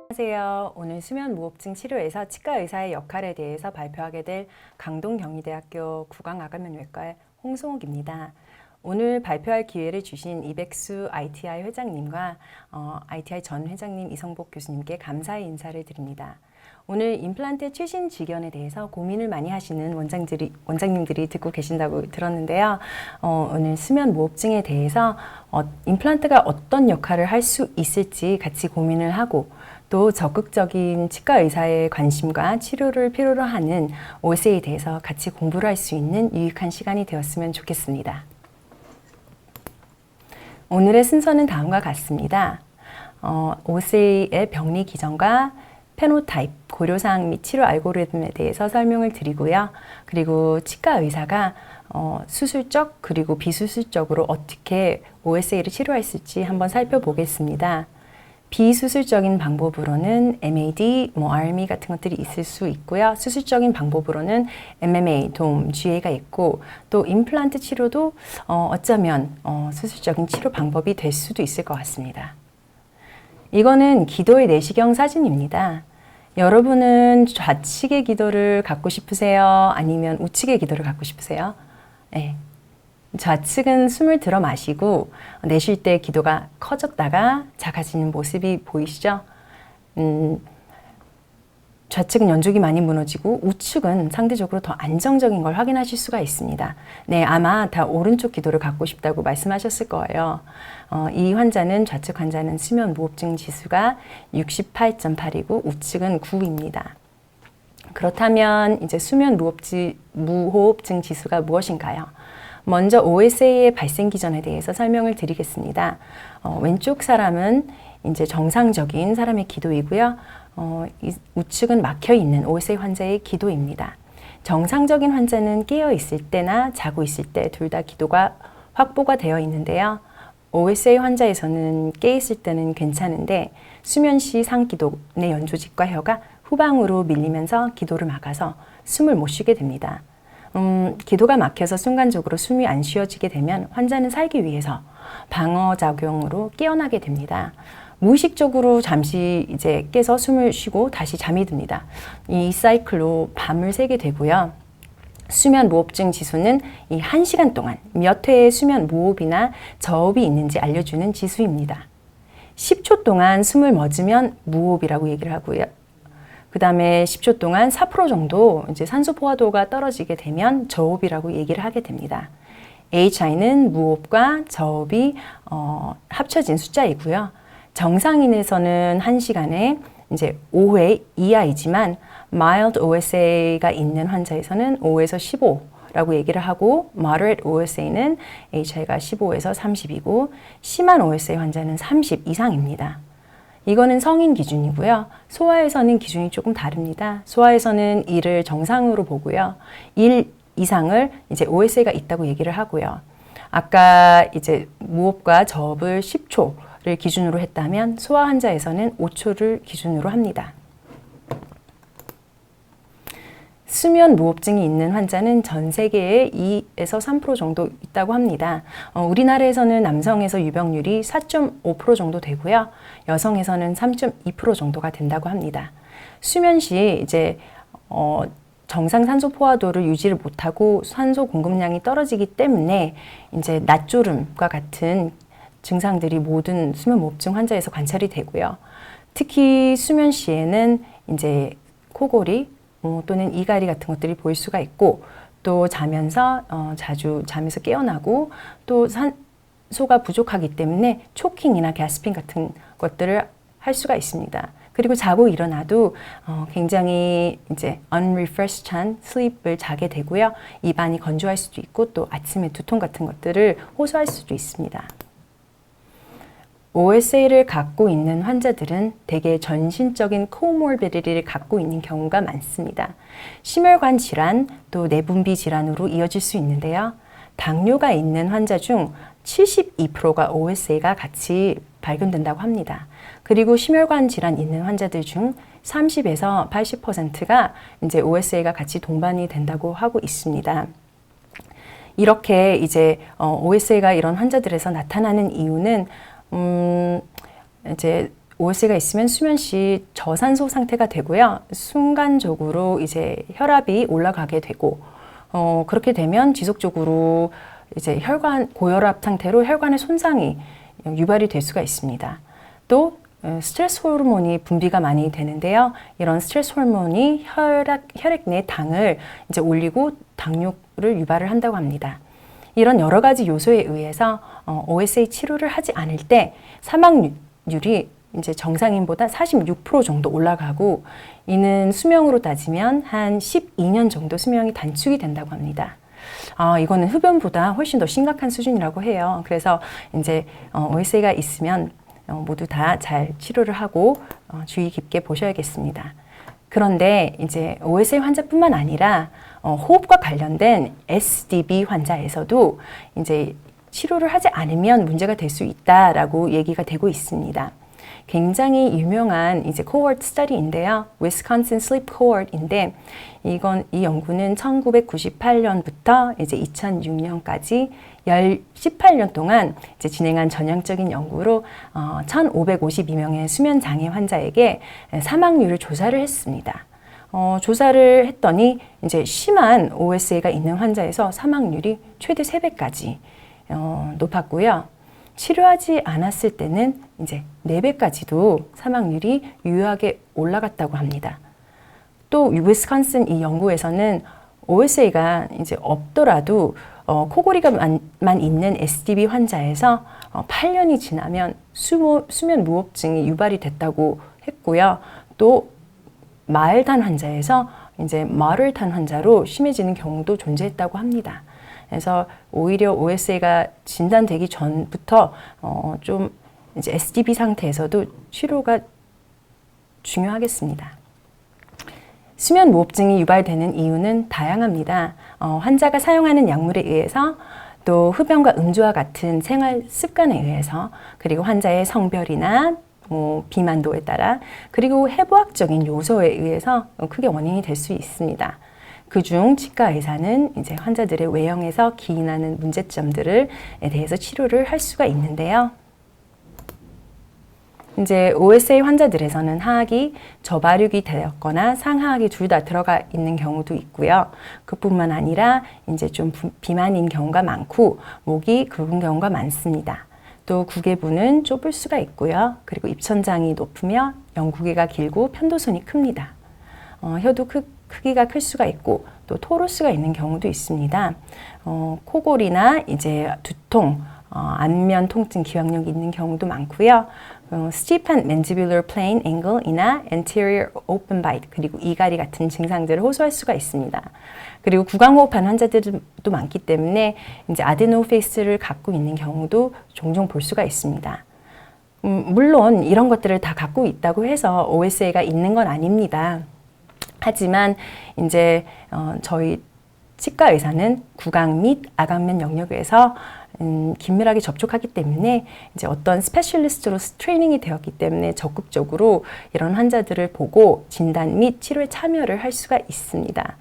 안녕하세요. 오늘 수면 무호흡증 치료에서 치과 의사의 역할에 대해서 발표하게 될 강동경희대학교 구강암면외과의 홍승옥입니다. 오늘 발표할 기회를 주신 이백수 ITI 회장님과 ITI 전 회장님 이성복 교수님께 감사의 인사를 드립니다. 오늘 임플란트의 최신 지견에 대해서 고민을 많이 하시는 원장님들이 듣고 계신다고 들었는데요. 오늘 수면 무호흡증에 대해서 임플란트가 어떤 역할을 할 수 있을지 같이 고민을 하고 또 적극적인 치과 의사의 관심과 치료를 필요로 하는 OSA에 대해서 같이 공부를 할 수 있는 유익한 시간이 되었으면 좋겠습니다. 오늘의 순서는 다음과 같습니다. OSA의 병리 기전과 페노타입, 고려사항 및 치료 알고리즘에 대해서 설명을 드리고요. 그리고 치과 의사가 수술적 그리고 비수술적으로 어떻게 OSA를 치료했을지 한번 살펴보겠습니다. 비수술적인 방법으로는 MAD, RME 같은 것들이 있을 수 있고요. 수술적인 방법으로는 MMA, 돔, GA가 있고 또 임플란트 치료도 어쩌면 수술적인 치료 방법이 될 수도 있을 것 같습니다. 이거는 기도의 내시경 사진입니다. 여러분은 좌측의 기도를 갖고 싶으세요? 아니면 우측의 기도를 갖고 싶으세요? 네. 좌측은 숨을 들어 마시고 내쉴 때 기도가 커졌다가 작아지는 모습이 보이시죠? 좌측은 연족이 많이 무너지고 우측은 상대적으로 더 안정적인 걸 확인하실 수가 있습니다. 네, 아마 다 오른쪽 기도를 갖고 싶다고 말씀하셨을 거예요. 이 환자는 좌측 환자는 수면 무호흡증 지수가 68.8이고 우측은 9입니다. 그렇다면 이제 수면 무호흡증 지수가 무엇인가요? 먼저 OSA의 발생 기전에 대해서 설명을 드리겠습니다. 왼쪽 사람은 이제 정상적인 사람의 기도이고요. 우측은 막혀 있는 OSA 환자의 기도입니다. 정상적인 환자는 깨어 있을 때나 자고 있을 때 둘 다 기도가 확보가 되어 있는데요. OSA 환자에서는 깨 있을 때는 괜찮은데 수면 시 상기도 내 연조직과 혀가 후방으로 밀리면서 기도를 막아서 숨을 못 쉬게 됩니다. 기도가 막혀서 순간적으로 숨이 안 쉬어지게 되면 환자는 살기 위해서 방어작용으로 깨어나게 됩니다. 무의식적으로 잠시 이제 깨서 숨을 쉬고 다시 잠이 듭니다. 이 사이클로 밤을 새게 되고요. 수면 무호흡증 지수는 이 1시간 동안 몇 회의 수면 무호흡이나 저호흡이 있는지 알려주는 지수입니다. 10초 동안 숨을 멎으면 무호흡이라고 얘기를 하고요. 그 다음에 10초 동안 4% 정도 이제 산소 포화도가 떨어지게 되면 저호흡이라고 얘기를 하게 됩니다. HI는 무호흡과 저호흡이 합쳐진 숫자이고요. 정상인에서는 1시간에 이제 5회 이하이지만 mild OSA가 있는 환자에서는 5에서 15라고 얘기를 하고 moderate OSA는 HI가 15에서 30이고 심한 OSA 환자는 30 이상입니다. 이거는 성인 기준이고요. 소아에서는 기준이 조금 다릅니다. 소아에서는 1을 정상으로 보고요. 1 이상을 이제 OSA가 있다고 얘기를 하고요. 아까 이제 무호흡과 저호흡을 10초를 기준으로 했다면 소아 환자에서는 5초를 기준으로 합니다. 수면 무호흡증이 있는 환자는 전 세계에 2에서 3% 정도 있다고 합니다. 우리나라에서는 남성에서 유병률이 4.5% 정도 되고요. 여성에서는 3.2% 정도가 된다고 합니다. 수면 시 이제 정상 산소 포화도를 유지를 못하고 산소 공급량이 떨어지기 때문에 이제 낮졸음과 같은 증상들이 모든 수면 무호흡증 환자에서 관찰이 되고요. 특히 수면 시에는 이제 코골이 또는 이갈이 같은 것들이 보일 수가 있고 또 자면서 자주 잠에서 깨어나고 또 산소가 부족하기 때문에 초킹이나 가스핑 같은 것들을 할 수가 있습니다. 그리고 자고 일어나도 굉장히 이제 unrefreshed한 sleep을 자게 되고요. 입안이 건조할 수도 있고 또 아침에 두통 같은 것들을 호소할 수도 있습니다. OSA를 갖고 있는 환자들은 대개 전신적인 comorbidity를 갖고 있는 경우가 많습니다. 심혈관 질환, 또 내분비 질환으로 이어질 수 있는데요. 당뇨가 있는 환자 중 72%가 OSA가 같이 발견된다고 합니다. 그리고 심혈관 질환 있는 환자들 중 30에서 80%가 이제 OSA가 같이 동반이 된다고 하고 있습니다. 이렇게 이제 OSA가 이런 환자들에서 나타나는 이유는 이제 OSA가 있으면 수면 시 저산소 상태가 되고요. 순간적으로 이제 혈압이 올라가게 되고, 그렇게 되면 지속적으로 이제 고혈압 상태로 혈관의 손상이 유발이 될 수가 있습니다. 또 스트레스 호르몬이 분비가 많이 되는데요. 이런 스트레스 호르몬이 혈액 내 당을 이제 올리고 당뇨를 유발을 한다고 합니다. 이런 여러 가지 요소에 의해서 OSA 치료를 하지 않을 때 사망률이 이제 정상인보다 46% 정도 올라가고, 이는 수명으로 따지면 한 12년 정도 수명이 단축이 된다고 합니다. 이거는 흡연보다 훨씬 더 심각한 수준이라고 해요. 그래서 이제 OSA가 있으면 모두 다 잘 치료를 하고 주의 깊게 보셔야겠습니다. 그런데 이제 OSA 환자뿐만 아니라 호흡과 관련된 SDB 환자에서도 이제 치료를 하지 않으면 문제가 될 수 있다라고 얘기가 되고 있습니다. 굉장히 유명한 이제 코호트 스터디인데요. Wisconsin Sleep Cohort인데, 이 연구는 1998년부터 이제 2006년까지 18년 동안 이제 진행한 전형적인 연구로 1,552명의 수면 장애 환자에게 사망률을 조사를 했습니다. 조사를 했더니 이제 심한 OSA가 있는 환자에서 사망률이 최대 3배까지 높았고요. 치료하지 않았을 때는 이제 4배까지도 사망률이 유효하게 올라갔다고 합니다. 또 위스콘신 이 연구에서는 OSA가 이제 없더라도 코골이가만 있는 SDB 환자에서 8년이 지나면 수면 무호흡증이 유발이 됐다고 했고요. 또 마일드한 환자에서 이제 moderate 환자로 심해지는 경우도 존재했다고 합니다. 그래서 오히려 OSA가 진단되기 전부터 좀 이제 SDB 상태에서도 치료가 중요하겠습니다. 수면 무호흡증이 유발되는 이유는 다양합니다. 환자가 사용하는 약물에 의해서, 또 흡연과 음주와 같은 생활 습관에 의해서, 그리고 환자의 성별이나 비만도에 따라, 그리고 해부학적인 요소에 의해서 크게 원인이 될 수 있습니다. 그중 치과 의사는 이제 환자들의 외형에서 기인하는 문제점들에 대해서 치료를 할 수가 있는데요. 이제 OSA 환자들에서는 하악이 저발육이 되었거나 상하악이 둘 다 들어가 있는 경우도 있고요. 그뿐만 아니라 이제 좀 비만인 경우가 많고, 목이 굵은 경우가 많습니다. 또 구개부는 좁을 수가 있고요. 그리고 입천장이 높으며 영구개가 길고 편도선이 큽니다. 혀도 크기가 클 수가 있고, 또 토로스가 있는 경우도 있습니다. 코골이나 이제 두통, 안면 통증, 기왕력이 있는 경우도 많고요. steep한 mandibular plane angle이나 anterior open bite, 그리고 이갈이 같은 증상들을 호소할 수가 있습니다. 그리고 구강호흡한 환자들도 많기 때문에 이제 아데노페이스를 갖고 있는 경우도 종종 볼 수가 있습니다. 물론 이런 것들을 다 갖고 있다고 해서 OSA가 있는 건 아닙니다. 하지만 이제 저희 치과 의사는 구강 및 아강면 영역에서 긴밀하게 접촉하기 때문에 이제 어떤 스페셜리스트로 트레이닝이 되었기 때문에 적극적으로 이런 환자들을 보고 진단 및 치료에 참여를 할 수가 있습니다.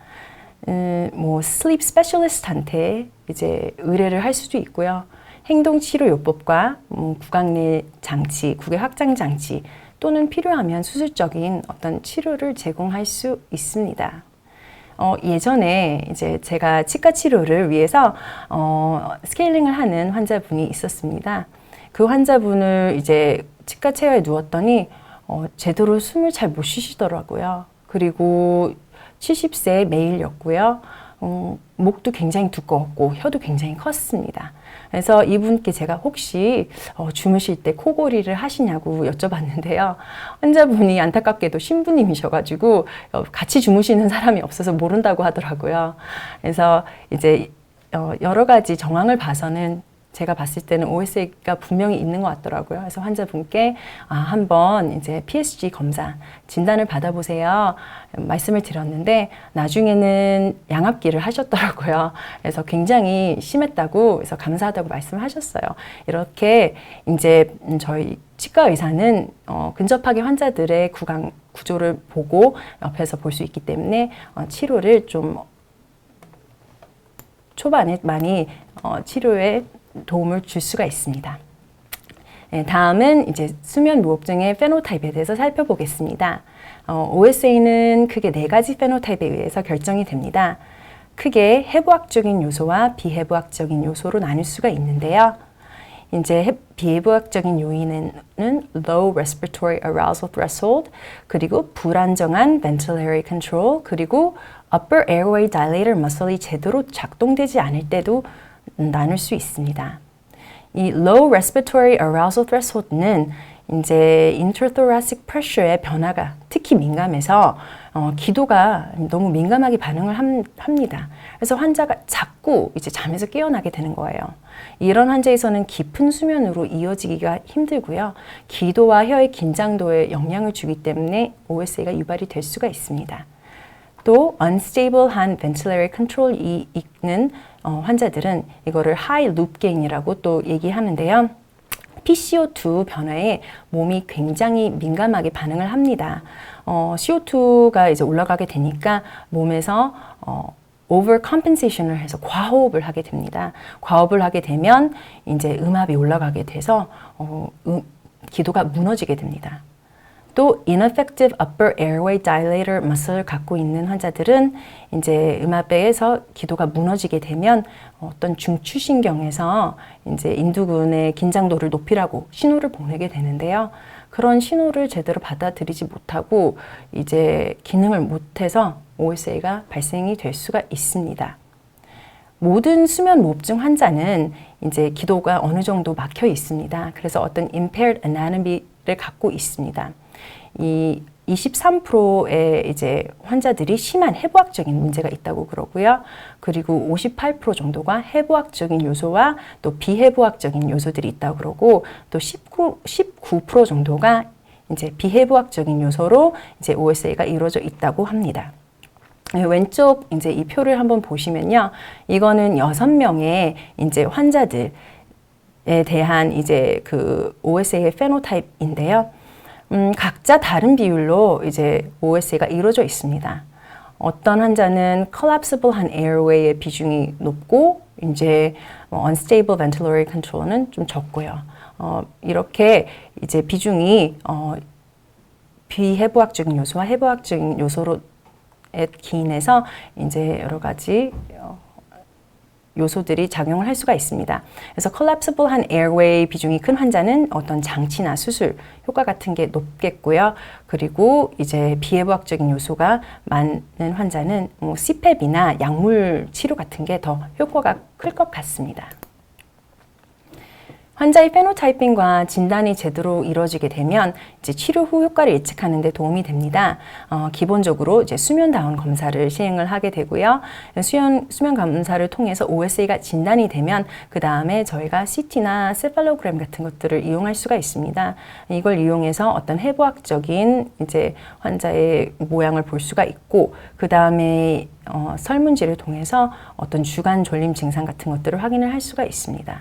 슬립 스페셜리스트한테 이제 의뢰를 할 수도 있고요. 행동치료요법과 구강 내 장치, 구개 확장 장치, 또는 필요하면 수술적인 어떤 치료를 제공할 수 있습니다. 예전에 이제 제가 치과 치료를 위해서 스케일링을 하는 환자분이 있었습니다. 그 환자분을 이제 치과 체어에 누웠더니 제대로 숨을 잘 못 쉬시더라고요. 그리고 70세 메일이었고요. 목도 굉장히 두꺼웠고 혀도 굉장히 컸습니다. 그래서 이분께 제가 혹시 주무실 때 코골이를 하시냐고 여쭤봤는데요. 환자분이 안타깝게도 신부님이셔가지고 같이 주무시는 사람이 없어서 모른다고 하더라고요. 그래서 이제 여러 가지 정황을 봐서는 제가 봤을 때는 OSA가 분명히 있는 것 같더라고요. 그래서 환자분께 한번 이제 PSG 검사 진단을 받아보세요 말씀을 드렸는데, 나중에는 양압기를 하셨더라고요. 그래서 굉장히 심했다고, 그래서 감사하다고 말씀하셨어요. 이렇게 이제 저희 치과 의사는 근접하게 환자들의 구강 구조를 보고 옆에서 볼 수 있기 때문에 치료를 좀 초반에 많이 치료에 도움을 줄 수가 있습니다. 다음은 이제 수면 무호흡증의 페노타입에 대해서 살펴보겠습니다. OSA는 크게 4가지 페노타입에 의해서 결정이 됩니다. 크게 해부학적인 요소와 비해부학적인 요소로 나눌 수가 있는데요. 이제 비해부학적인 요인은 low respiratory arousal threshold, 그리고 불안정한 ventilatory control, 그리고 upper airway dilator muscle이 제대로 작동되지 않을 때도 나눌 수 있습니다. 이 low respiratory arousal threshold는 이제 interthoracic pressure의 변화가 특히 민감해서 기도가 너무 민감하게 반응을 합니다. 그래서 환자가 자꾸 이제 잠에서 깨어나게 되는 거예요. 이런 환자에서는 깊은 수면으로 이어지기가 힘들고요. 기도와 혀의 긴장도에 영향을 주기 때문에 OSA가 유발이 될 수가 있습니다. 또 unstable한 ventilatory control이 있는 환자들은 이거를 high loop gain이라고 또 얘기하는데요. PCO2 변화에 몸이 굉장히 민감하게 반응을 합니다. CO2가 이제 올라가게 되니까 몸에서 overcompensation을 해서 과호흡을 하게 됩니다. 과호흡을 하게 되면 이제 음압이 올라가게 돼서 기도가 무너지게 됩니다. 또 ineffective upper airway dilator muscle을 갖고 있는 환자들은 이제 음압배에서 기도가 무너지게 되면 어떤 중추신경에서 이제 인두근의 긴장도를 높이라고 신호를 보내게 되는데요. 그런 신호를 제대로 받아들이지 못하고 이제 기능을 못해서 OSA가 발생이 될 수가 있습니다. 모든 수면 무호흡증 환자는 이제 기도가 어느 정도 막혀 있습니다. 그래서 어떤 impaired anatomy를 갖고 있습니다. 이 23%의 이제 환자들이 심한 해부학적인 문제가 있다고 그러고요. 그리고 58% 정도가 해부학적인 요소와 또 비해부학적인 요소들이 있다고 그러고 또 19% 정도가 이제 비해부학적인 요소로 이제 OSA가 이루어져 있다고 합니다. 왼쪽 이제 이 표를 한번 보시면요. 이거는 6명의 이제 환자들에 대한 이제 그 OSA의 페노타입인데요. 각자 다른 비율로 이제 OSA가 이루어져 있습니다. 어떤 환자는 collapsible한 airway의 비중이 높고 이제 unstable ventilatory control은 좀 적고요. 이렇게 이제 비중이 비해부학적인 요소와 해부학적인 요소로 기인해서 이제 여러 가지 요소들이 작용을 할 수가 있습니다. 그래서 collapsible한 airway 비중이 큰 환자는 어떤 장치나 수술 효과 같은 게 높겠고요. 그리고 이제 비해부학적인 요소가 많은 환자는 CPAP이나 약물 치료 같은 게 더 효과가 클 것 같습니다. 환자의 페노타이핑과 진단이 제대로 이루어지게 되면 이제 치료 후 효과를 예측하는 데 도움이 됩니다. 기본적으로 이제 수면다운 검사를 시행을 하게 되고요. 수면 검사를 통해서 OSA가 진단이 되면 그 다음에 저희가 CT나 세팔로그램 같은 것들을 이용할 수가 있습니다. 이걸 이용해서 어떤 해부학적인 이제 환자의 모양을 볼 수가 있고 그 다음에 설문지를 통해서 어떤 주간 졸림 증상 같은 것들을 확인을 할 수가 있습니다.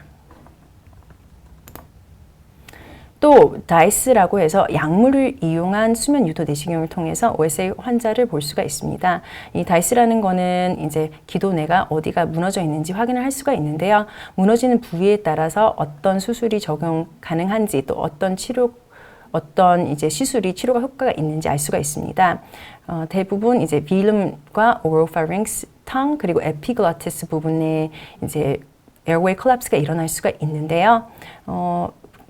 또 다이스라고 해서 약물을 이용한 수면 유도 내시경을 통해서 OSA 환자를 볼 수가 있습니다. 이 다이스라는 거는 이제 기도내가 어디가 무너져 있는지 확인을 할 수가 있는데요. 무너지는 부위에 따라서 어떤 수술이 적용 가능한지 또 어떤 이제 시술이 치료가 효과가 있는지 알 수가 있습니다. 대부분 이제 빌름과 오로파링스, 탕 그리고 에피글로티스 부분에 이제 에어웨이 콜랩스가 일어날 수가 있는데요.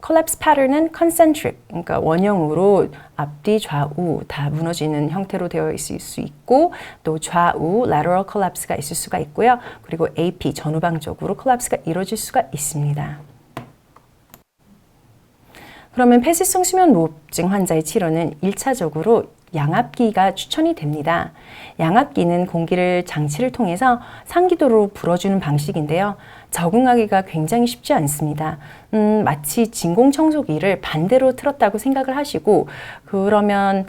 콜랩스 패턴은 concentric, 그러니까 원형으로 앞뒤 좌우 다 무너지는 형태로 되어 있을 수 있고 또 좌우 lateral collapse가 있을 수가 있고요. 그리고 AP 전후방적으로 콜랩스가 이루어질 수가 있습니다. 그러면 폐쇄성 수면 무호흡증 환자의 치료는 1차적으로 양압기가 추천이 됩니다. 양압기는 공기를 장치를 통해서 상기도로 불어주는 방식인데요. 적응하기가 굉장히 쉽지 않습니다. 마치 진공청소기를 반대로 틀었다고 생각을 하시고 그러면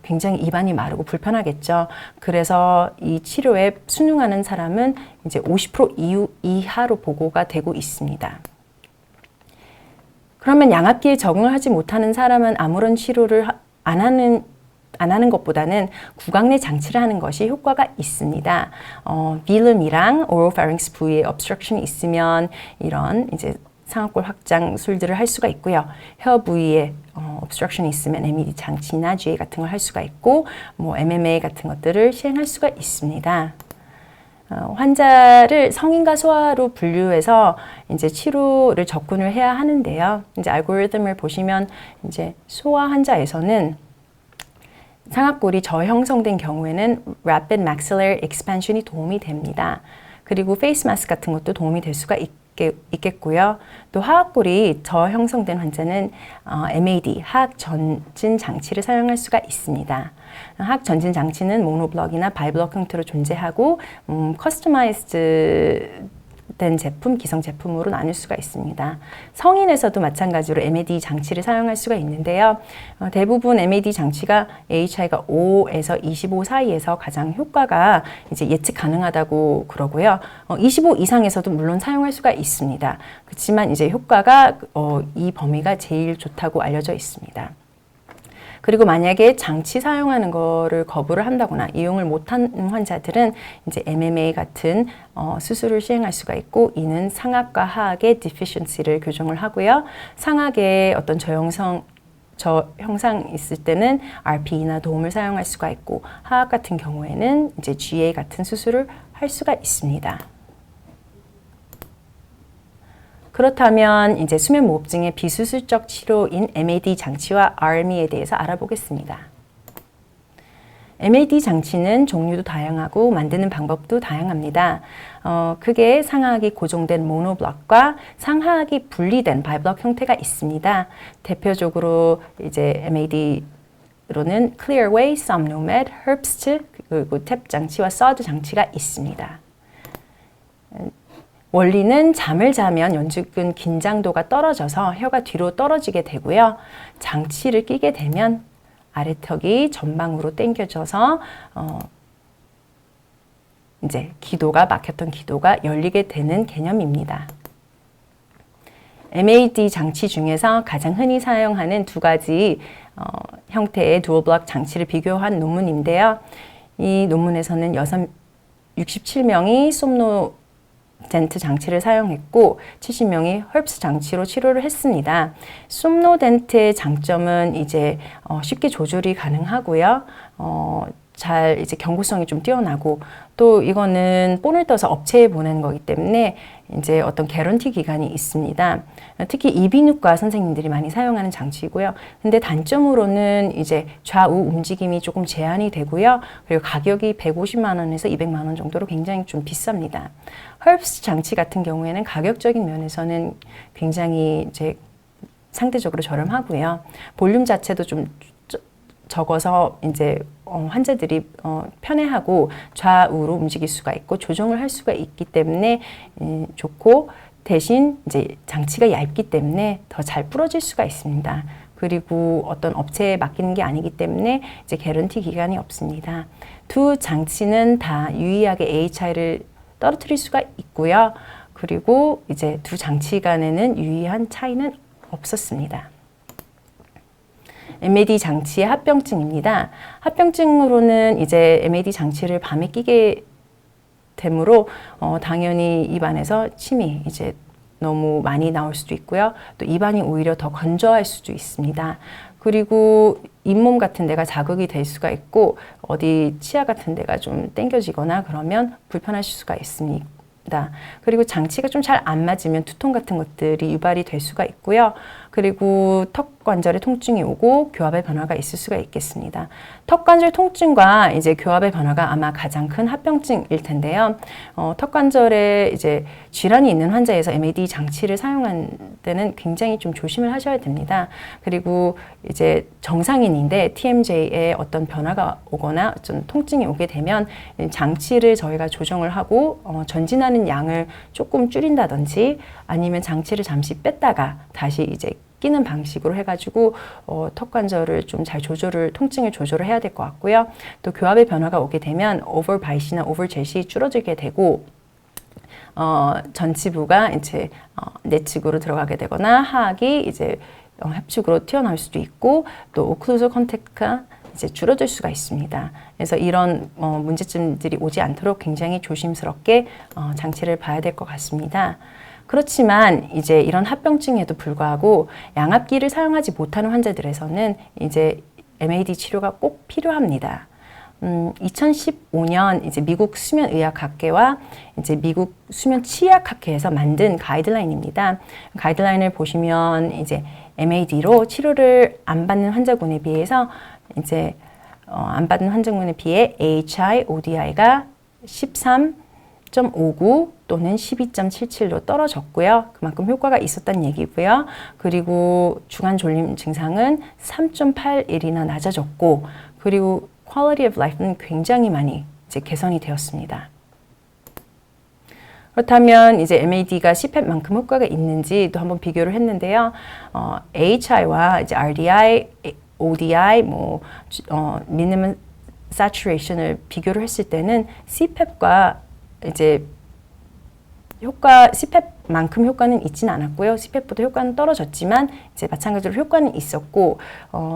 굉장히 입안이 마르고 불편하겠죠. 그래서 이 치료에 순응하는 사람은 이제 50% 이하로 보고가 되고 있습니다. 그러면 양압기에 적응을 하지 못하는 사람은 아무런 치료를 안 하는 것보다는 구강 내 장치를 하는 것이 효과가 있습니다. 빌름이랑 오로파링스 부위에 obstruction이 있으면 이런 이제 상악골 확장술들을 할 수가 있고요. 혀 부위에 obstruction이 있으면 MED 장치나 GA 같은 걸 할 수가 있고 뭐 MMA 같은 것들을 시행할 수가 있습니다. 환자를 성인과 소아로 분류해서 이제 치료를 접근을 해야 하는데요. 이제 알고리즘을 보시면 이제 소아 환자에서는 상악골이 저형성된 경우에는 rapid maxillary expansion이 도움이 됩니다. 그리고 페이스 마스크 같은 것도 도움이 될 수가 있겠고요. 또 하악골이 저형성된 환자는 MAD, 하악 전진 장치를 사용할 수가 있습니다. 하악 전진 장치는 모노블럭이나 바이블럭 형태로 존재하고 커스터마이즈드 된 제품, 기성 제품으로 나눌 수가 있습니다. 성인에서도 마찬가지로 MAD 장치를 사용할 수가 있는데요. 대부분 MAD 장치가 AHI가 5에서 25 사이에서 가장 효과가 이제 예측 가능하다고 그러고요. 25 이상에서도 물론 사용할 수가 있습니다. 그렇지만 이제 효과가 이 범위가 제일 좋다고 알려져 있습니다. 그리고 만약에 장치 사용하는 거를 거부를 한다거나 이용을 못하는 환자들은 이제 MMA 같은 수술을 시행할 수가 있고, 이는 상악과 하악의 deficiency를 교정을 하고요. 상악의 어떤 저형상이 있을 때는 RPE나 도움을 사용할 수가 있고, 하악 같은 경우에는 이제 GA 같은 수술을 할 수가 있습니다. 그렇다면 이제 수면무호흡증의 비수술적 치료인 MAD 장치와 RME에 대해서 알아보겠습니다. MAD 장치는 종류도 다양하고 만드는 방법도 다양합니다. 크게 상하악이 고정된 모노블럭과 상하악이 분리된 바이블럭 형태가 있습니다. 대표적으로 이제 MAD로는 Clearway, Somnomad, Herbst, 그리고 탭 장치와 SUD 장치가 있습니다. 원리는 잠을 자면 연죽은 긴장도가 떨어져서 혀가 뒤로 떨어지게 되고요. 장치를 끼게 되면 아래턱이 전방으로 당겨져서 이제 막혔던 기도가 열리게 되는 개념입니다. MAD 장치 중에서 가장 흔히 사용하는 두 가지 형태의 두어 블럭 장치를 비교한 논문인데요. 이 논문에서는 67명이 솜노덴트 장치를 사용했고 70명이 헐프스 장치로 치료를 했습니다. 솜노덴트의 장점은 이제 쉽게 조절이 가능하고요. 잘 이제 경구성이 좀 뛰어나고, 또 이거는 본을 떠서 업체에 보내는 거기 때문에 이제 어떤 개런티 기간이 있습니다. 특히 이비인후과 선생님들이 많이 사용하는 장치이고요. 근데 단점으로는 이제 좌우 움직임이 조금 제한이 되고요. 그리고 가격이 150만 원에서 200만 원 정도로 굉장히 좀 비쌉니다. 헐프스 장치 같은 경우에는 가격적인 면에서는 굉장히 이제 상대적으로 저렴하고요. 볼륨 자체도 좀 적어서 이제 환자들이 편해하고 좌우로 움직일 수가 있고 조정을 할 수가 있기 때문에 좋고, 대신 이제 장치가 얇기 때문에 더 잘 부러질 수가 있습니다. 그리고 어떤 업체에 맡기는 게 아니기 때문에 이제 개런티 기간이 없습니다. 두 장치는 다 유의하게 AHI를 떨어뜨릴 수가 있고요. 그리고 이제 두 장치 간에는 유의한 차이는 없었습니다. MAD 장치의 합병증입니다. 합병증으로는 이제 MAD 장치를 밤에 끼게 되므로 당연히 입안에서 침이 이제 너무 많이 나올 수도 있고요. 또 입안이 오히려 더 건조할 수도 있습니다. 그리고 잇몸 같은 데가 자극이 될 수가 있고, 어디 치아 같은 데가 좀 당겨지거나 그러면 불편하실 수가 있습니다. 그리고 장치가 좀 잘 안 맞으면 두통 같은 것들이 유발이 될 수가 있고요. 그리고 턱 관절에 통증이 오고 교합의 변화가 있을 수가 있겠습니다. 턱 관절 통증과 이제 교합의 변화가 아마 가장 큰 합병증일 텐데요. 턱 관절에 이제 질환이 있는 환자에서 MAD 장치를 사용할 때는 굉장히 좀 조심을 하셔야 됩니다. 그리고 이제 정상인인데 TMJ에 어떤 변화가 오거나 좀 통증이 오게 되면 장치를 저희가 조정을 하고 전진하는 양을 조금 줄인다든지, 아니면 장치를 잠시 뺐다가 다시 이제 끼는 방식으로 해가지고 턱 관절을 좀 잘 통증을 조절을 해야 될 것 같고요. 또 교합의 변화가 오게 되면 오버바이시나 오버젯이 줄어들게 되고, 전치부가 이제 내측으로 들어가게 되거나 하악이 이제 협축으로 튀어나올 수도 있고, 또 오클루저 컨택트가 이제 줄어들 수가 있습니다. 그래서 이런 문제점들이 오지 않도록 굉장히 조심스럽게 장치를 봐야 될 것 같습니다. 그렇지만 이제 이런 합병증에도 불구하고 양압기를 사용하지 못하는 환자들에서는 이제 MAD 치료가 꼭 필요합니다. 2015년 이제 미국 수면의학학회와 이제 미국 수면치의학학회에서 만든 가이드라인입니다. 가이드라인을 보시면 이제 MAD로 치료를 안 받는 환자군에 비해서 이제 안 받는 환자군에 비해 AHI, ODI가 13.59 또는 12.77로 떨어졌고요. 그만큼 효과가 있었다는 얘기고요. 그리고 주간 졸림 증상은 3.81이나 낮아졌고, 그리고 quality of life는 굉장히 많이 이제 개선이 되었습니다. 그렇다면 이제 MAD가 CPAP만큼 효과가 있는지 또 한번 비교를 했는데요. AHI와 이제 RDI, ODI, minimum saturation을 비교를 했을 때는 CPAP과 이제 CPAP만큼 효과는 있지는 않았고요. CPAP보다 효과는 떨어졌지만 이제 마찬가지로 효과는 있었고,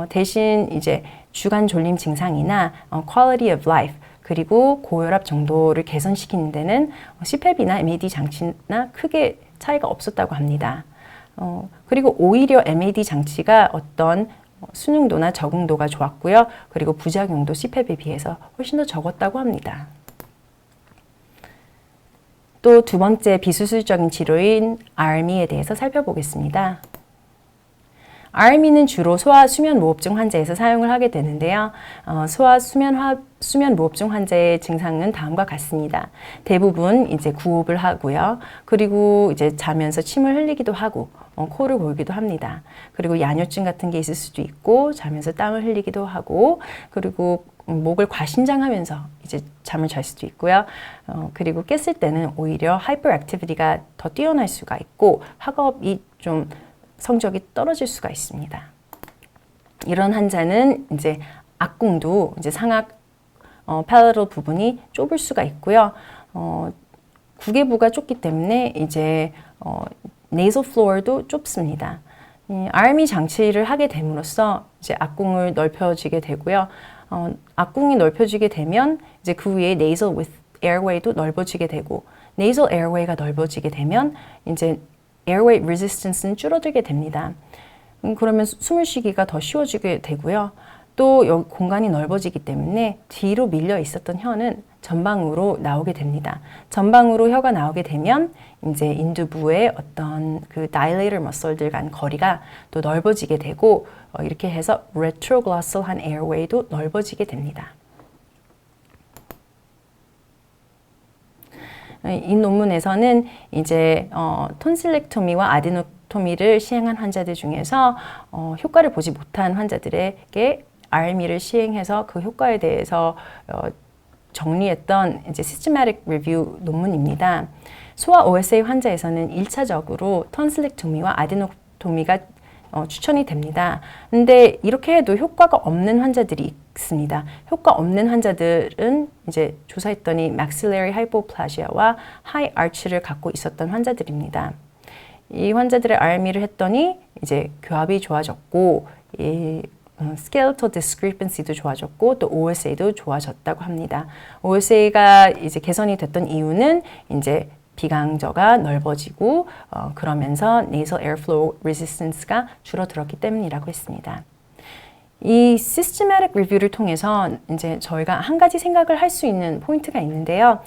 대신 이제 주간 졸림 증상이나 quality of life 그리고 고혈압 정도를 개선시키는 데는 CPAP이나 MAD 장치나 크게 차이가 없었다고 합니다. 그리고 오히려 MAD 장치가 어떤 수능도나 적응도가 좋았고요. 그리고 부작용도 CPAP에 비해서 훨씬 더 적었다고 합니다. 또 두 번째 비수술적인 치료인 RME에 대해서 살펴보겠습니다. RME는 주로 소아 수면 무호흡증 환자에서 사용을 하게 되는데요. 소아 수면 무호흡증 환자의 증상은 다음과 같습니다. 대부분 이제 구호흡을 하고요. 그리고 이제 자면서 침을 흘리기도 하고 코를 골기도 합니다. 그리고 야뇨증 같은 게 있을 수도 있고 자면서 땀을 흘리기도 하고, 그리고 목을 과신장하면서 이제 잠을 잘 수도 있고요. 그리고 깼을 때는 오히려 하이퍼액티비티가 더 뛰어날 수가 있고 학업이 좀 성적이 떨어질 수가 있습니다. 이런 환자는 이제 악궁도 이제 상악 palatal 부분이 좁을 수가 있고요. 구개부가 좁기 때문에 이제 nasal floor도 좁습니다. RME 장치를 하게 됨으로써 이제 악궁을 넓혀지게 되고요. 악궁이 넓혀지게 되면 이제 그 위에 nasal with airway도 넓어지게 되고, nasal airway가 넓어지게 되면 이제 airway resistance는 줄어들게 됩니다. 그러면 숨을 쉬기가 더 쉬워지게 되고요. 또 여기 공간이 넓어지기 때문에 뒤로 밀려 있었던 혀는 전방으로 나오게 됩니다. 전방으로 혀가 나오게 되면 이제 인두부의 어떤 그 dilator muscle들 간 거리가 또 넓어지게 되고, 이렇게 해서 retroglossal한 airway도 넓어지게 됩니다. 이 논문에서는 이제 톤실렉토미와 아데노토미를 시행한 환자들 중에서 효과를 보지 못한 환자들에게 RME를 시행해서 그 효과에 대해서 정리했던 이제 시스테마틱 리뷰 논문입니다. 소아 OSA 환자에서는 1차적으로 톤실렉토미와 아데노토미가 추천이 됩니다. 근데 이렇게 해도 효과가 없는 환자들이 있습니다. 효과 없는 환자들은 이제 조사했더니 maxillary hypoplasia와 high arch를 갖고 있었던 환자들입니다. 이 환자들의 RME를 했더니 이제 교합이 좋아졌고, skeletal discrepancy도 좋아졌고, 또 OSA도 좋아졌다고 합니다. OSA가 이제 개선이 됐던 이유는 이제 비강저가 넓어지고 그러면서 nasal airflow resistance가 줄어들었기 때문이라고 했습니다. 이 systematic review를 통해서 이제 저희가 한 가지 생각을 할 수 있는 포인트가 있는데요.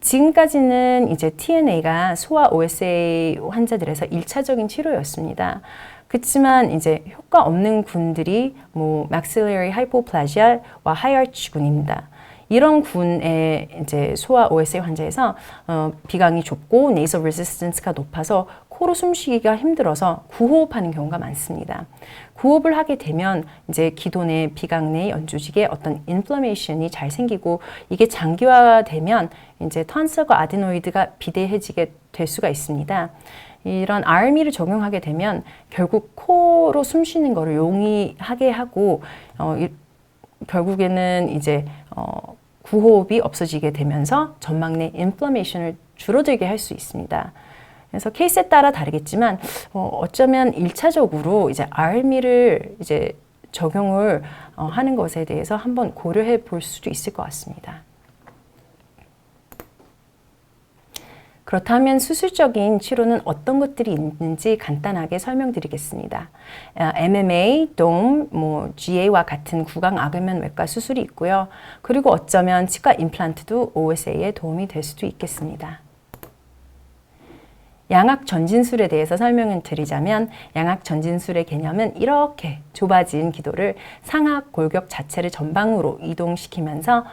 지금까지는 이제 TNA가 소아 OSA 환자들에서 1차적인 치료였습니다. 그렇지만 이제 효과 없는 군들이 maxillary hypoplasia와 high arch 군입니다. 이런 군의 이제 소아 OSA 환자에서 비강이 좁고 nasal resistance가 높아서 코로 숨쉬기가 힘들어서 구호흡하는 경우가 많습니다. 구호흡을 하게 되면 이제 기도 내 비강 내 연조직에 어떤 인플라메이션이 잘 생기고, 이게 장기화되면 이제 턴실과 아데노이드가 비대해지게 될 수가 있습니다. 이런 RME를 적용하게 되면 결국 코로 숨쉬는 거를 용이하게 하고 결국에는 이제 구호흡이 없어지게 되면서 전막 내 인플라메이션을 줄어들게 할 수 있습니다. 그래서 케이스에 따라 다르겠지만 어쩌면 1차적으로 이제 RME를 이제 적용을 하는 것에 대해서 한번 고려해 볼 수도 있을 것 같습니다. 그렇다면 수술적인 치료는 어떤 것들이 있는지 간단하게 설명드리겠습니다. MMA, 돔, GA와 같은 구강암외면 외과 수술이 있고요. 그리고 어쩌면 치과 임플란트도 OSA에 도움이 될 수도 있겠습니다. 양악 전진술에 대해서 설명을 드리자면 양악 전진술의 개념은 이렇게 좁아진 기도를 상악 골격 자체를 전방으로 이동시키면서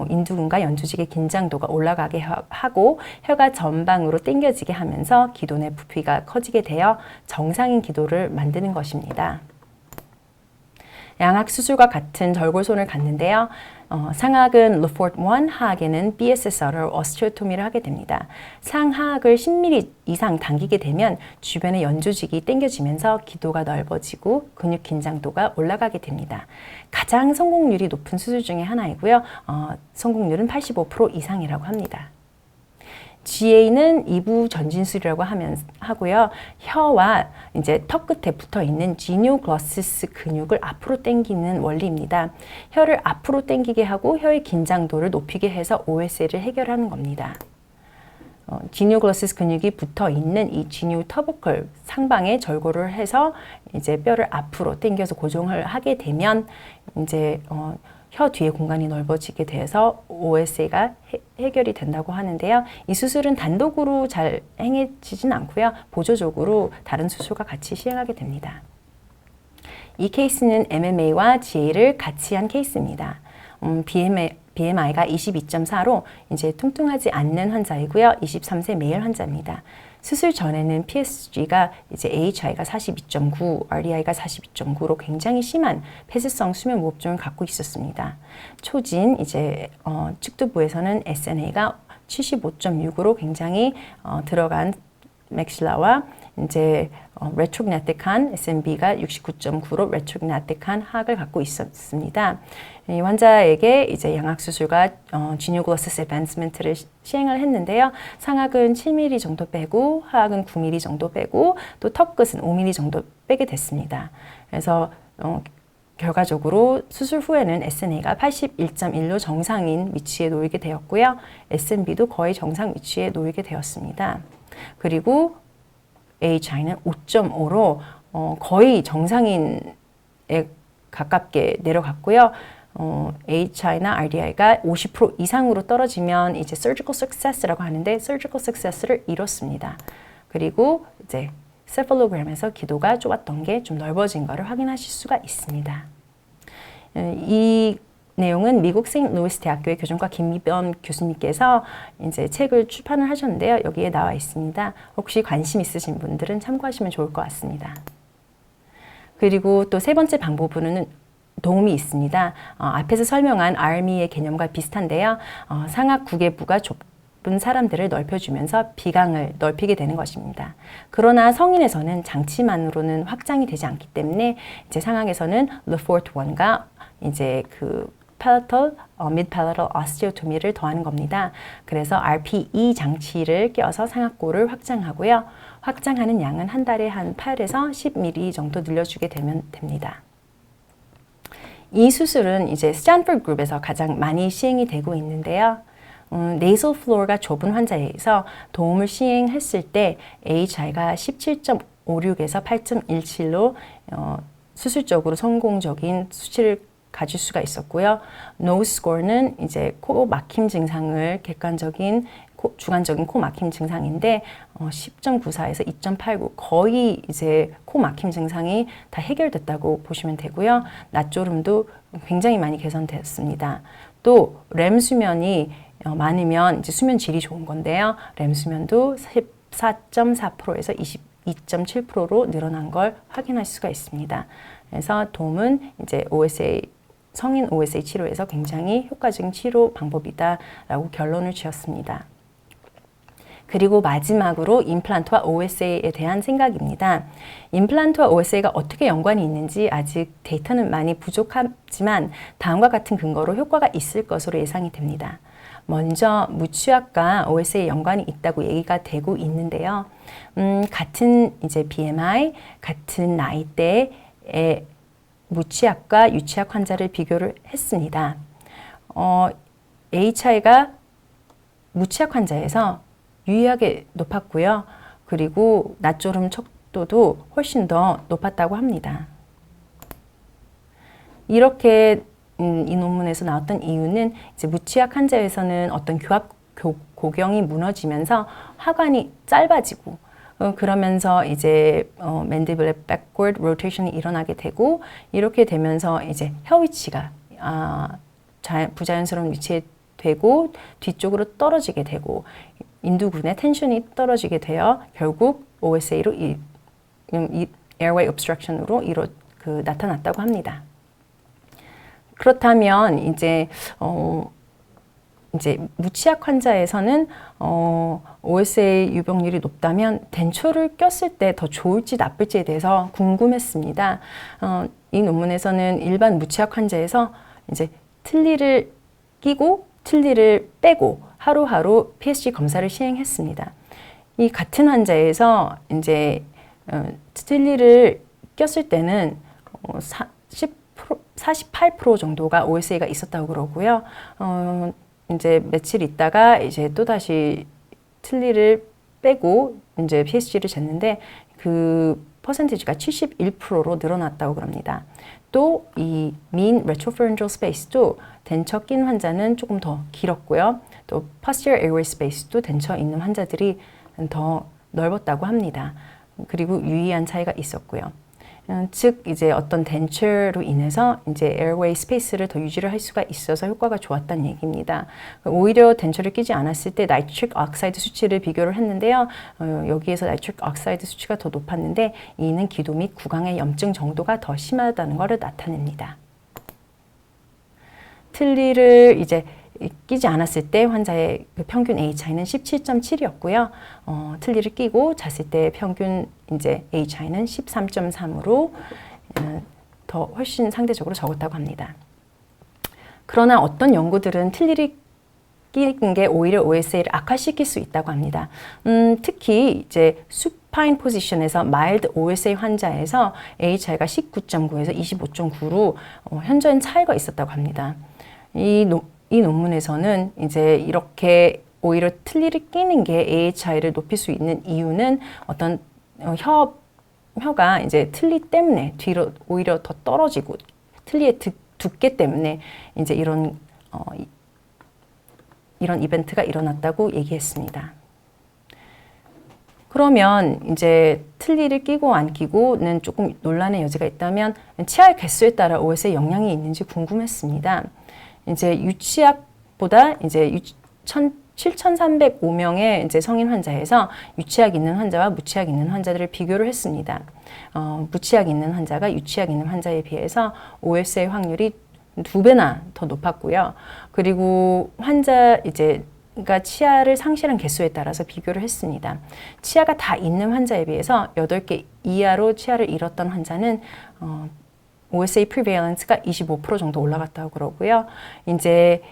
인두근과 연조직의 긴장도가 올라가게 하고 혀가 전방으로 당겨지게 하면서 기도 내 부피가 커지게 되어 정상인 기도를 만드는 것입니다. 양악 수술과 같은 절골손을 갖는데요. 상악은 루포트 1, 하악에는 BSSR을 오스티오토미를 하게 됩니다. 상하악을 10mm 이상 당기게 되면 주변의 연조직이 당겨지면서 기도가 넓어지고 근육 긴장도가 올라가게 됩니다. 가장 성공률이 높은 수술 중에 하나이고요. 성공률은 85% 이상이라고 합니다. GA는 이부 전진술이라고 하고요. 혀와 이제 턱 끝에 붙어 있는 지니오글로시스 근육을 앞으로 당기는 원리입니다. 혀를 앞으로 당기게 하고 혀의 긴장도를 높이게 해서 OSA를 해결하는 겁니다. 지니오글로시스 근육이 붙어 있는 이 지니오 터보클 상방에 절골을 해서 이제 뼈를 앞으로 당겨서 고정을 하게 되면 이제 혀 뒤에 공간이 넓어지게 돼서 OSA가 해결이 된다고 하는데요. 이 수술은 단독으로 잘 행해지진 않고요. 보조적으로 다른 수술과 같이 시행하게 됩니다. 이 케이스는 MMA와 GA를 같이 한 케이스입니다. BMI가 22.4로 이제 뚱뚱하지 않는 환자이고요. 23세 메일 환자입니다. 수술 전에는 PSG가 이제 AHI가 42.9, RDI가 42.9로 굉장히 심한 폐쇄성 수면 무호흡증을 갖고 있었습니다. 초진 이제 측두부에서는 SNA가 75.6으로 굉장히 들어간 맥실라와 이제 레트로그나틱한 SNB가 69.9로 레트로그나틱한 하악을 갖고 있었습니다. 이 환자에게 이제 양악 수술과 지니오글로시스 애밴스먼트를 시행을 했는데요. 상악은 7mm 정도 빼고 하악은 9mm 정도 빼고 또 턱끝은 5mm 정도 빼게 됐습니다. 그래서 결과적으로 수술 후에는 SNA가 81.1로 정상인 위치에 놓이게 되었고요. SNB도 거의 정상 위치에 놓이게 되었습니다. 그리고 AHI는 5.5로 거의 정상인에 가깝게 내려갔고요. AHI나 RDI가 50% 이상으로 떨어지면 이제 surgical success라고 하는데 surgical success를 이뤘습니다. 그리고 이제 cephalogram에서 기도가 좁았던 게 좀 넓어진 것을 확인하실 수가 있습니다. 이 내용은 미국 세인트루이스 대학교의 교정과 김미변 교수님께서 이제 책을 출판을 하셨는데요. 여기에 나와 있습니다. 혹시 관심 있으신 분들은 참고하시면 좋을 것 같습니다. 그리고 또 세 번째 방법으로는 도움이 있습니다. 앞에서 설명한 RME의 개념과 비슷한데요. 상악 구개부가 좁은 사람들을 넓혀주면서 비강을 넓히게 되는 것입니다. 그러나 성인에서는 장치만으로는 확장이 되지 않기 때문에 이제 상악에서는 루포트 1과 이제 그 palatal, mid-palatal osteotomy를 더하는 겁니다. 그래서 RPE 장치를 껴서 상악골을 확장하고요. 확장하는 양은 한 달에 한 8에서 10mm 정도 늘려주게 되면 됩니다. 이 수술은 이제 스탠퍼드 그룹에서 가장 많이 시행이 되고 있는데요. nasal floor가 좁은 환자에서 도움을 시행했을 때 AHI가 17.56에서 8.17로 수술적으로 성공적인 수치를 가질 수가 있었고요. nose score는 이제 코 막힘 증상을 객관적인 주관적인 코 막힘 증상인데 10.94에서 2.89 거의 이제 코 막힘 증상이 다 해결됐다고 보시면 되고요. 낮졸음도 굉장히 많이 개선되었습니다. 또 렘 수면이 많으면 이제 수면 질이 좋은 건데요. 렘 수면도 14.4%에서 22.7%로 늘어난 걸 확인할 수가 있습니다. 그래서 돔은 이제 성인 OSA 치료에서 굉장히 효과적인 치료 방법이다라고 결론을 지었습니다. 그리고 마지막으로 임플란트와 OSA에 대한 생각입니다. 임플란트와 OSA가 어떻게 연관이 있는지 아직 데이터는 많이 부족하지만 다음과 같은 근거로 효과가 있을 것으로 예상이 됩니다. 먼저 무취약과 OSA에 연관이 있다고 얘기가 되고 있는데요. 같은 이제 BMI, 같은 나이대의 무취약과 유취약 환자를 비교를 했습니다. AHI가 무취약 환자에서 유의하게 높았고요. 그리고 낮졸음 척도도 훨씬 더 높았다고 합니다. 이렇게 이 논문에서 나왔던 이유는 이제 무취약 환자에서는 어떤 고경이 무너지면서 하관이 짧아지고 그러면서 이제 맨디블의 backward rotation이 일어나게 되고 이렇게 되면서 이제 혀 위치가 부자연스러운 위치에 되고 뒤쪽으로 떨어지게 되고 인두근의 텐션이 떨어지게 되어 결국 OSA로 airway obstruction으로 나타났다고 합니다. 그렇다면 이제 무취약 환자에서는 OSA 유병률이 높다면 덴처를 꼈을 때 더 좋을지 나쁠지에 대해서 궁금했습니다. 이 논문에서는 일반 무취약 환자에서 이제 틀니를 끼고 틀니를 빼고 하루하루 PSG 검사를 시행했습니다. 이 같은 환자에서 이제 틀니를 꼈을 때는 48% 정도가 OSA가 있었다고 그러고요. 이제 며칠 있다가 이제 또 다시 틀니를 빼고 이제 PSG를 쟀는데 그 퍼센티지가 71%로 늘어났다고 그럽니다. 또 이 mean retropharyngeal space도 덴처 낀 환자는 조금 더 길었고요. 또 posterior airway space도 덴처 있는 환자들이 더 넓었다고 합니다. 그리고 유의한 차이가 있었고요. 즉 이제 어떤 덴처로 인해서 이제 에어웨이 스페이스를 더 유지를 할 수가 있어서 효과가 좋았다는 얘기입니다. 오히려 덴처를 끼지 않았을 때 나이트릭 억사이드 수치를 비교를 했는데요. 여기에서 나이트릭 억사이드 수치가 더 높았는데 이는 기도 및 구강의 염증 정도가 더 심하다는 것을 나타냅니다. 틀니를 이제 끼지 않았을 때 환자의 그 평균 AHI는 17.7이었고요. 틀니를 끼고 잤을 때 평균 이제 AHI는 13.3으로 더 훨씬 상대적으로 적었다고 합니다. 그러나 어떤 연구들은 틀니를 끼는 게 오히려 OSA를 악화시킬 수 있다고 합니다. 특히 이제 수파인 포지션에서 마일드 OSA 환자에서 AHI가 19.9에서 25.9로 현저한 차이가 있었다고 합니다. 이 논문에서는 이제 이렇게 오히려 틀니를 끼는 게 AHI를 높일 수 있는 이유는 어떤 혀가 이제 틀니 때문에 뒤로 오히려 더 떨어지고 틀니의 두께 때문에 이제 이런 이벤트가 일어났다고 얘기했습니다. 그러면 이제 틀니를 끼고 안 끼고는 조금 논란의 여지가 있다면 치아의 개수에 따라 OS에 영향이 있는지 궁금했습니다. 이제 유치약보다 이제 7,305명의 이제 성인 환자에서 유치약 있는 환자와 무치약 있는 환자들을 비교를 했습니다. 무치약 있는 환자가 유치약 있는 환자에 비해서 OS의 확률이 2배나 더 높았고요. 그리고 환자가 치아를 상실한 개수에 따라서 비교를 했습니다. 치아가 다 있는 환자에 비해서 8개 이하로 치아를 잃었던 환자는 OSA prevalence가 25% 정도 올라갔다고 그러고요. 이제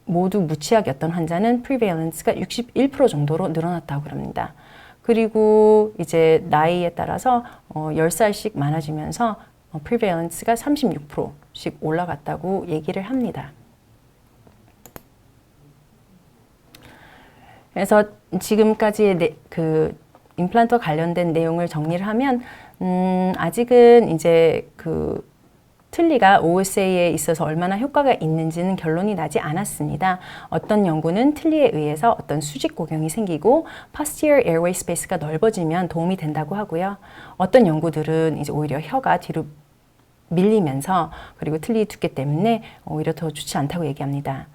모두 무치약이었던 환자는 prevalence가 61% 정도로 늘어났다고 그럽니다. 그리고 이제 나이에 따라서 10살씩 많아지면서 prevalence가 36%씩 올라갔다고 얘기를 합니다. 그래서 지금까지의 그 임플란트와 관련된 내용을 정리를 하면 아직은 이제 그 틀니가 OSA에 있어서 얼마나 효과가 있는지는 결론이 나지 않았습니다. 어떤 연구는 틀니에 의해서 어떤 수직 고경이 생기고 posterior airway space가 넓어지면 도움이 된다고 하고요. 어떤 연구들은 이제 오히려 혀가 뒤로 밀리면서 그리고 틀니 두께 때문에 오히려 더 좋지 않다고 얘기합니다.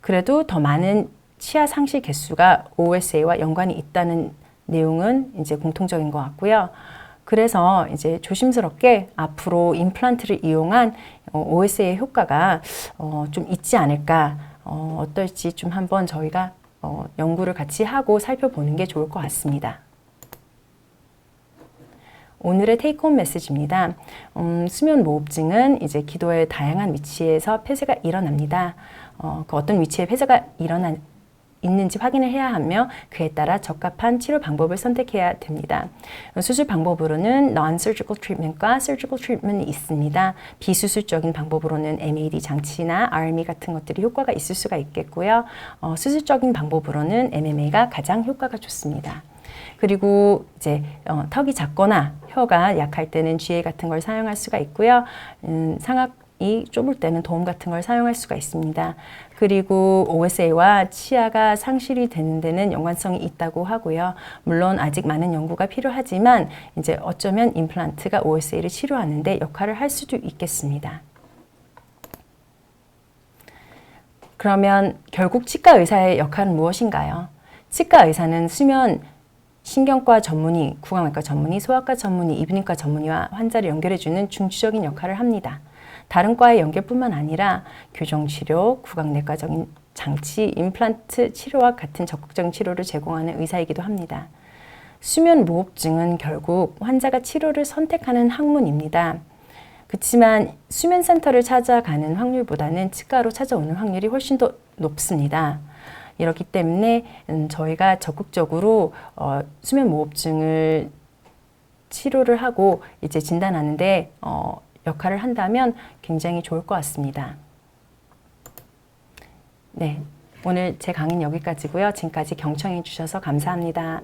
그래도 더 많은 치아 상실 개수가 OSA와 연관이 있다는 내용은 이제 공통적인 것 같고요. 그래서 이제 조심스럽게 앞으로 임플란트를 이용한 OSA의 효과가 좀 있지 않을까, 어떨지 좀 한번 저희가 연구를 같이 하고 살펴보는 게 좋을 것 같습니다. 오늘의 테이크홈 메시지입니다. 수면 무호흡증은 이제 기도의 다양한 위치에서 폐쇄가 일어납니다. 그 어떤 위치에 폐쇄가 있는지 확인을 해야 하며 그에 따라 적합한 치료 방법을 선택해야 됩니다. 수술 방법으로는 non-surgical treatment과 surgical treatment이 있습니다. 비수술적인 방법으로는 MAD 장치나 RME 같은 것들이 효과가 있을 수가 있겠고요. 수술적인 방법으로는 MMA가 가장 효과가 좋습니다. 그리고 이제 턱이 작거나 혀가 약할 때는 GA 같은 걸 사용할 수가 있고요. 상악이 좁을 때는 도움 같은 걸 사용할 수가 있습니다. 그리고 OSA와 치아가 상실이 되는 데는 연관성이 있다고 하고요. 물론 아직 많은 연구가 필요하지만 이제 어쩌면 임플란트가 OSA를 치료하는 데 역할을 할 수도 있겠습니다. 그러면 결국 치과 의사의 역할은 무엇인가요? 치과 의사는 수면 신경과 전문의, 구강외과 전문의, 소아과 전문의, 이비인후과 전문의와 환자를 연결해주는 중추적인 역할을 합니다. 다른 과의 연결뿐만 아니라 교정치료, 구강내과적인 장치, 임플란트 치료와 같은 적극적인 치료를 제공하는 의사이기도 합니다. 수면무호흡증은 결국 환자가 치료를 선택하는 학문입니다. 그렇지만 수면센터를 찾아가는 확률보다는 치과로 찾아오는 확률이 훨씬 더 높습니다. 이렇기 때문에 저희가 적극적으로 수면무호흡증을 치료를 하고 이제 진단하는데 역할을 한다면 굉장히 좋을 것 같습니다. 네, 오늘 제 강의는 여기까지고요. 지금까지 경청해 주셔서 감사합니다.